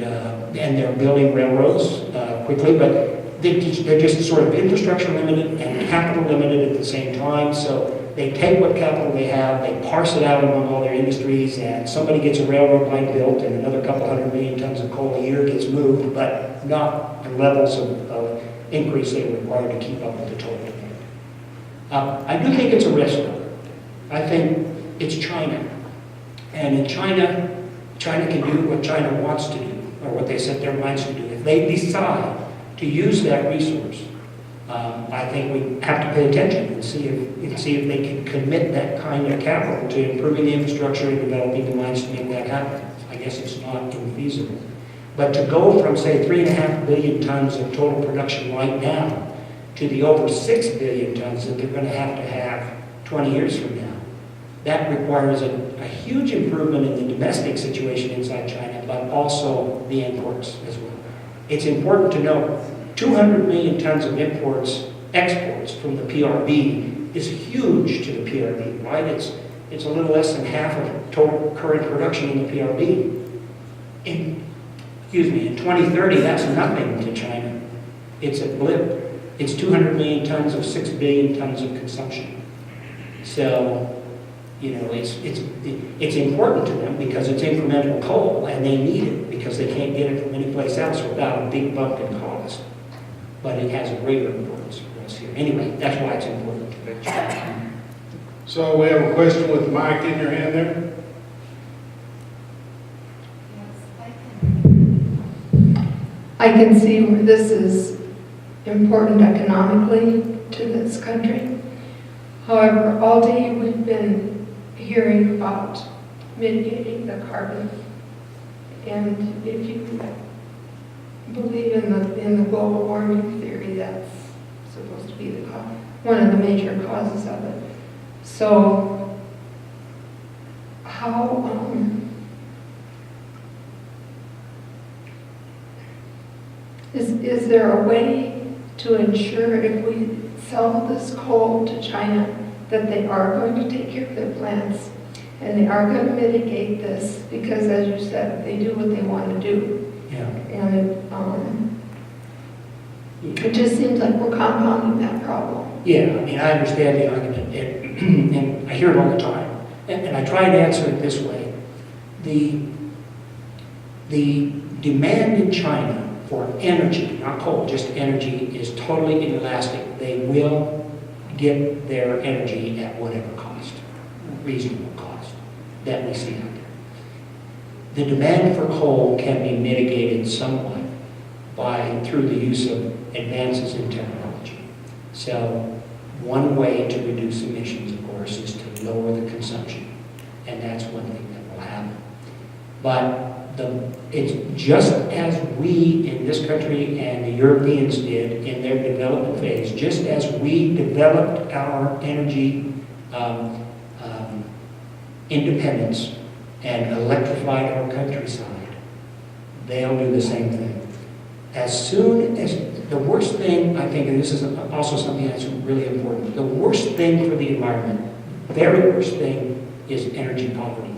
they're building railroads quickly, but they're just sort of infrastructure limited and capital limited at the same time. So they take what capital they have, they parse it out among all their industries, and somebody gets a railroad line built and another couple 100 million tons of coal a year gets moved, but not the levels of increase they require to keep up with the total demand. I do think it's a risk, though. I think it's China. And in China can do what China wants to do, or what they set their minds to do. If they decide to use that resource, I think we have to pay attention and see if they can commit that kind of capital to improving the infrastructure and developing the mines to make that happen. I guess it's not infeasible. But to go from, say, 3.5 billion tons of total production right now to the over 6 billion tons that they're going to have 20 years from now, that requires a huge improvement in the domestic situation inside China, but also the imports as well. It's important to note 200 million tons of exports from the PRB is huge to the PRB, right? It's a little less than half of total current production in the PRB. In 2030, that's nothing to China. It's a blip. It's 200 million tons of 6 billion tons of consumption. So, it's important to them because it's incremental coal, and they need it because they can't get it from anyplace else without a big bump in cost. But it has a greater importance for us here. Anyway, that's why it's important to mention. So we have a question with the mic in your hand there. I can see where this is important economically to this country. However, all day we've been hearing about mitigating the carbon. And if you believe in the global warming theory, that's supposed to be one of the major causes of it. So, how is there a way to ensure if we sell this coal to China that they are going to take care of their plants and they are going to mitigate this? Because as you said, they do what they want to do. Yeah. And it just seems like we're compounding that problem. Yeah, I mean, I understand the argument, and I hear it all the time. And I try and answer it this way. The demand in China for energy, not coal, just energy, is totally inelastic. They will get their energy at whatever cost, reasonable cost, that we see out there. The demand for coal can be mitigated somewhat through the use of advances in technology. So one way to reduce emissions, of course, is to lower the consumption. And that's one thing that will happen. But it's just as we in this country and the Europeans did in their development phase, just as we developed our energy independence and electrified our countryside, they'll do the same thing. As soon as the worst thing, I think, and this is also something that's really important, the worst thing for the environment, very worst thing, is energy poverty.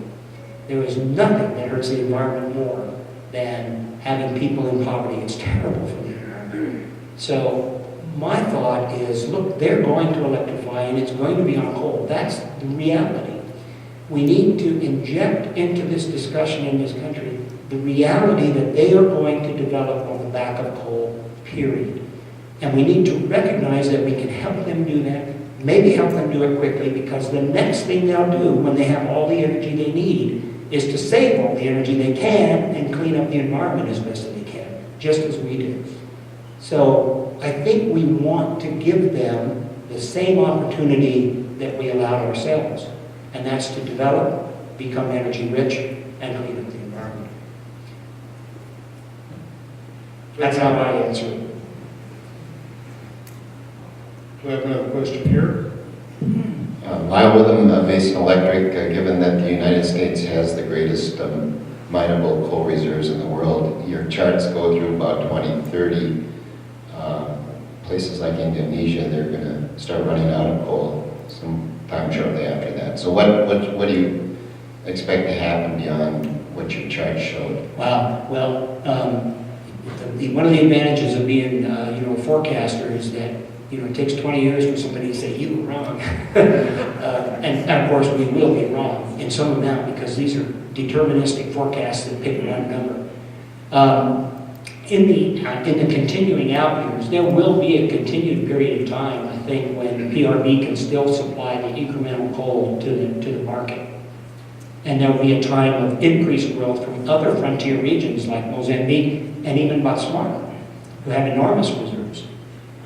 There is nothing that hurts the environment more than having people in poverty. It's terrible for the environment. So my thought is, look, they're going to electrify and it's going to be on coal. That's the reality. We need to inject into this discussion in this country the reality that they are going to develop on the back of coal, period. And we need to recognize that we can help them do that, maybe help them do it quickly, because the next thing they'll do when they have all the energy they need is to save all the energy they can and clean up the environment as best as they can, just as we do. So I think we want to give them the same opportunity that we allowed ourselves, and that's to develop, become energy rich, and clean up the environment. That's how I answer it. Do we have another question here? Wyoming Basin Electric, given that the United States has the greatest mineable coal reserves in the world, your charts go through about 2030. Places like Indonesia, they're going to start running out of coal sometime shortly after that. So what do you expect to happen beyond what your chart showed? Wow. Well, one of the advantages of being, a forecaster is that, it takes 20 years for somebody to say, you were wrong. and of course, we will be wrong in some amount because these are deterministic forecasts that pick one number. In the continuing out years, there will be a continued period of time, I think, when PRB can still supply the incremental coal to the market. And there will be a time of increased growth from other frontier regions like Mozambique and even Botswana, who have enormous reserves.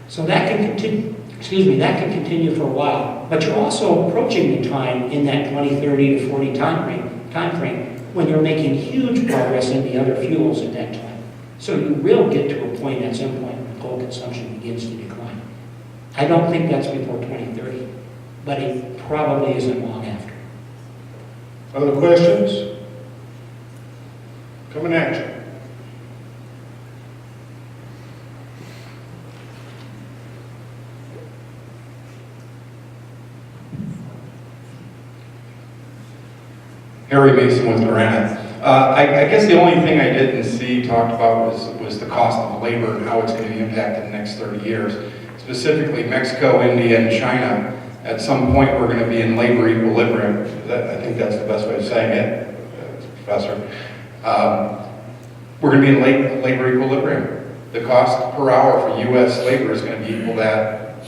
So that can continue for a while. But you're also approaching the time in that 2030 to 40 time frame when you're making huge progress in the other fuels at that time. So you will get to a point at some point when coal consumption begins to decline. I don't think that's before 2030, but it probably isn't long after. Other questions? Coming at you. Harry Mason with Granite. I guess the only thing I didn't see talked about was the cost of labor and how it's going to be impacted in the next 30 years. Specifically, Mexico, India, and China. At some point, we're going to be in labor equilibrium. I think that's the best way of saying it, Professor. We're going to be in labor equilibrium. The cost per hour for U.S. labor is going to be equal to that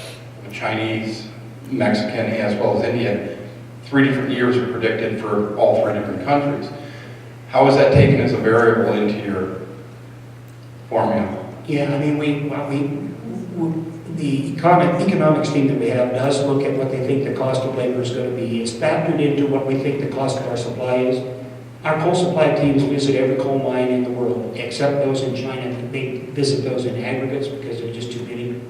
of Chinese, Mexican, as well as Indian. 3 different years are predicted for all 3 different countries. How is that taken as a variable into your formula? Yeah, I mean, the economics team that we have does look at what they think the cost of labor is going to be. It's factored into what we think the cost of our supply is. Our coal supply teams visit every coal mine in the world, except those in China. They visit those in aggregates because they're just too many.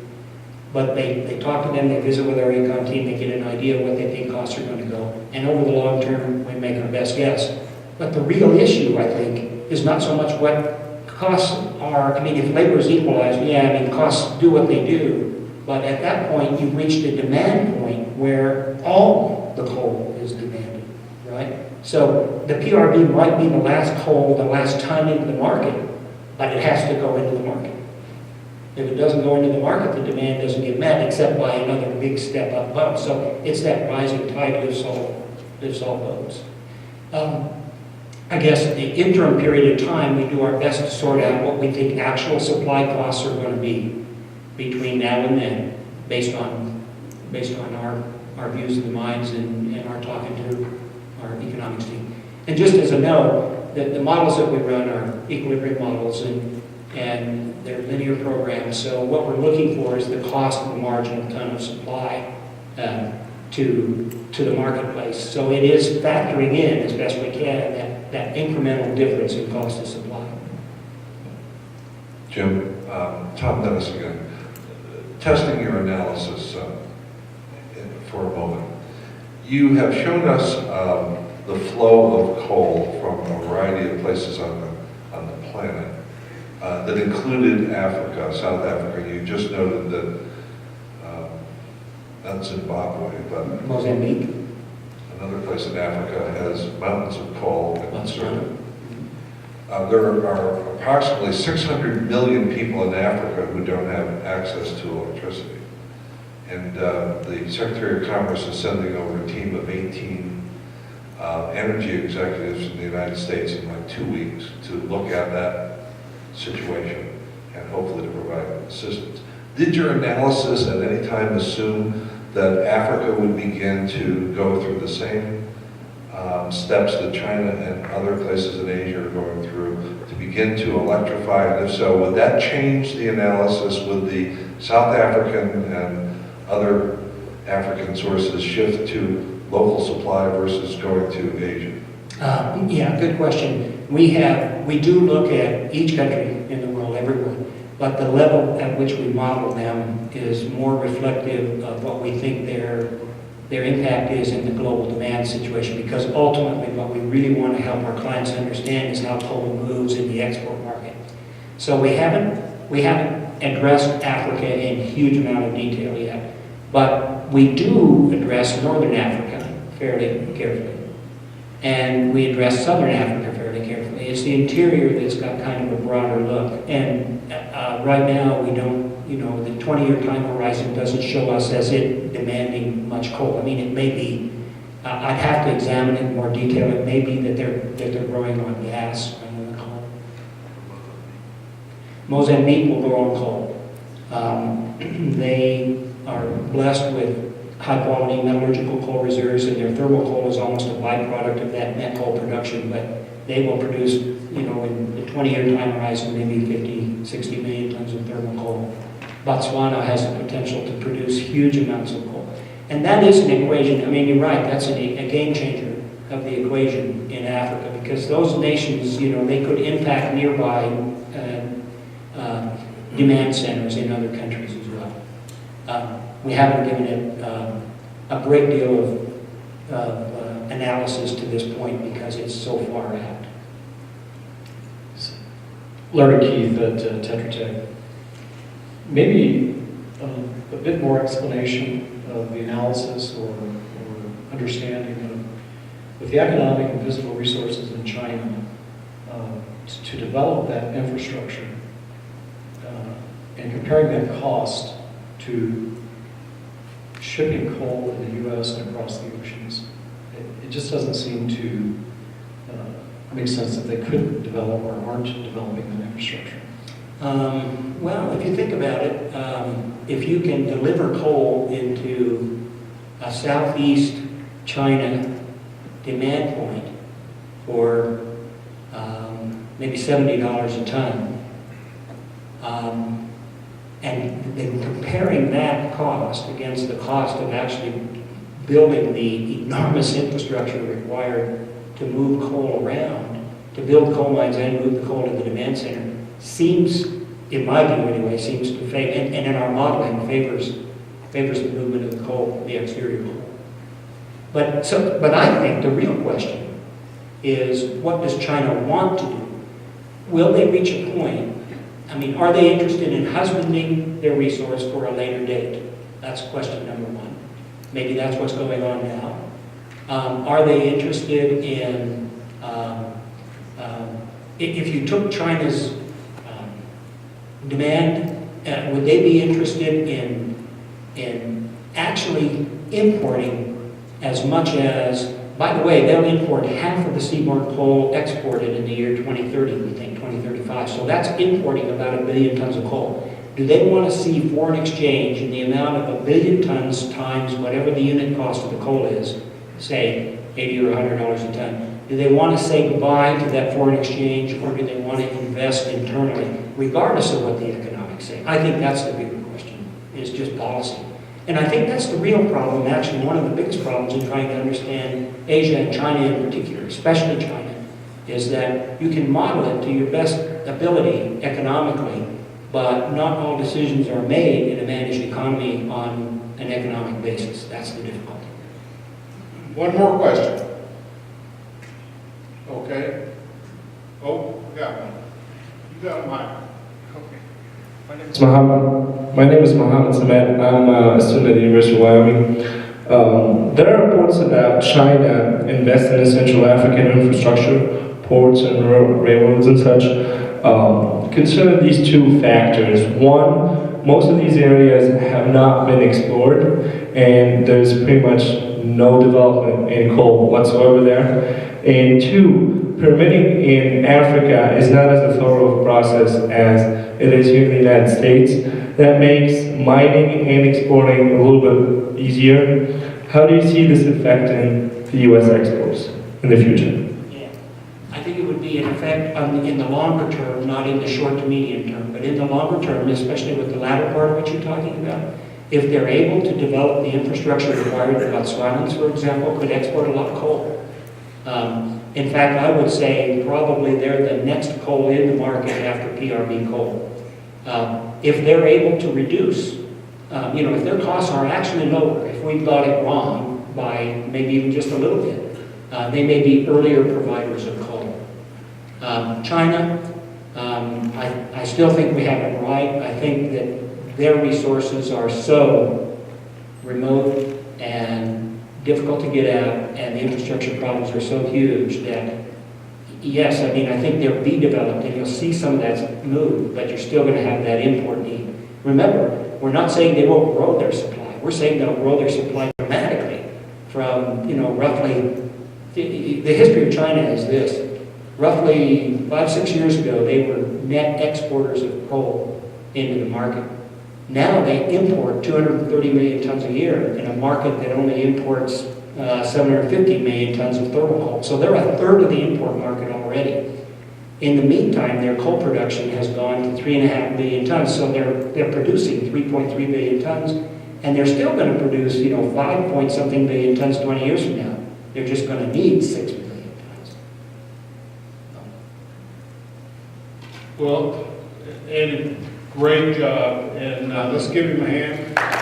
But they talk to them, they visit with our econ team, they get an idea of what they think costs are going to go. And over the long term, we make our best guess. But the real issue, I think, is not so much what costs are. I mean, if labor is equalized, yeah, I mean, costs do what they do. But at that point, you've reached a demand point where all the coal is demanded, right? So the PRB might be the last coal, the last ton into the market, but it has to go into the market. If it doesn't go into the market, the demand doesn't get met except by another big step up boat. So it's that rising tide lifts all boats. I guess the interim period of time, we do our best to sort out what we think actual supply costs are going to be between now and then, based on our views of the mines and our talking to our economics team. And just as a note, the models that we run are equilibrium models and they're linear programs. So what we're looking for is the cost of a marginal ton of supply to the marketplace. So it is factoring in as best we can that incremental difference in cost of supply. Jim, Tom Dennis again. Testing your analysis for a moment. You have shown us the flow of coal from a variety of places on the planet that included Africa, South Africa. You just noted that not Zimbabwe, but Mozambique. Another place in Africa has mountains of coal and uncertain. There are approximately 600 million people in Africa who don't have access to electricity. And the Secretary of Commerce is sending over a team of 18 energy executives from the United States in like 2 weeks to look at that situation and hopefully to provide assistance. Did your analysis at any time assume that Africa would begin to go through the same steps that China and other places in Asia are going through to begin to electrify? And if so, would that change the analysis? Would the South African and other African sources shift to local supply versus going to Asia? Yeah, good question. We do look at each country in the world, everyone, but the level at which we model them is more reflective of what we think their impact is in the global demand situation, because ultimately what we really want to help our clients understand is how coal moves in the export market. So we haven't addressed Africa in a huge amount of detail yet, but we do address Northern Africa fairly carefully. And we address Southern Africa fairly carefully. It's the interior that's got kind of a broader look. And right now, we don't, the 20-year time horizon doesn't show us as it demanding much coal. I mean, it may be, I'd have to examine it in more detail. It may be that they're growing on gas rather than coal. Mozambique will grow on coal. They are blessed with high-quality metallurgical coal reserves, and their thermal coal is almost a byproduct of that met coal production, but they will produce, in the 20-year time horizon, maybe 50, 60 million tons of thermal coal. Botswana has the potential to produce huge amounts of coal. And that is an equation, I mean, you're right, that's a game changer of the equation in Africa, because those nations, they could impact nearby demand centers in other countries as well. We haven't given it a great deal of analysis to this point because it's so far out. Larry Keith at Tetra Tech. Maybe a bit more explanation of the analysis or understanding with the economic and physical resources in China, to develop that infrastructure, and comparing that cost to shipping coal in the U.S. and across the oceans, it just doesn't seem to make sense that they couldn't develop or aren't developing that infrastructure. Well, if you think about it, if you can deliver coal into a southeast China demand point for maybe $70 a ton, and then comparing that cost against the cost of actually building the enormous infrastructure required to move coal around, to build coal mines and move the coal to the demand center, seems, in my view anyway, seems to favor, and in our modeling favors the movement of the coal, the exterior coal. But I think the real question is, what does China want to do? Will they reach a point? I mean, are they interested in husbanding their resource for a later date? That's question number one. Maybe that's what's going on now. Are they interested in, if you took China's demand, would they be interested in actually importing as much as, by the way, they'll import half of the seaborne coal exported in the year 2030, we think, 2035. So that's importing about 1 billion tons of coal. Do they want to see foreign exchange in the amount of 1 billion tons times whatever the unit cost of the coal is, say $80 or $100 a ton? Do they want to say goodbye to that foreign exchange, or do they want to invest internally, regardless of what the economics say? I think that's the bigger question, is just policy. And I think that's the real problem, actually one of the biggest problems in trying to understand Asia and China in particular, especially China, is that you can model it to your best ability economically, but not all decisions are made in a managed economy on an economic basis. That's the difficulty. One more question. Okay. Oh, we got one. You got mine. Okay. My name is Mohammed Samet. I'm a student at the University of Wyoming. There are reports about China investing in Central African infrastructure, ports and railroads and such. Consider these two factors. One, most of these areas have not been explored, and there's pretty much no development in coal whatsoever there. And two, permitting in Africa is not as a thorough process as it is here in the United States. That makes mining and exporting a little bit easier. How do you see this affecting the U.S. exports in the future? Yeah, I think it would be an effect in the longer term, not in the short to medium term, but in the longer term, especially with the latter part of what you're talking about. If they're able to develop the infrastructure required, the Botswanans, for example, could export a lot of coal. In fact, I would say probably they're the next coal in the market after PRB coal. If they're able to reduce, if their costs are actually lower, if we got it wrong by maybe even just a little bit, they may be earlier providers of coal. China, I still think we have it right. I think that their resources are so remote and difficult to get at, and the infrastructure problems are so huge that, yes, I mean, I think they'll be developed and you'll see some of that move, but you're still going to have that import need. Remember, we're not saying they won't grow their supply. We're saying they'll grow their supply dramatically from, roughly, the history of China is this. Roughly 5-6 years ago, they were net exporters of coal into the market. Now they import 230 million tons a year in a market that only imports 750 million tons of thermal coal. So they're a third of the import market already. In the meantime, their coal production has gone to 3.5 billion tons. So they're producing 3.3 billion tons, and they're still going to produce 5-point-something billion tons 20 years from now. They're just going to need 6 billion tons. Well, Eddie, great job, and let's give him a hand.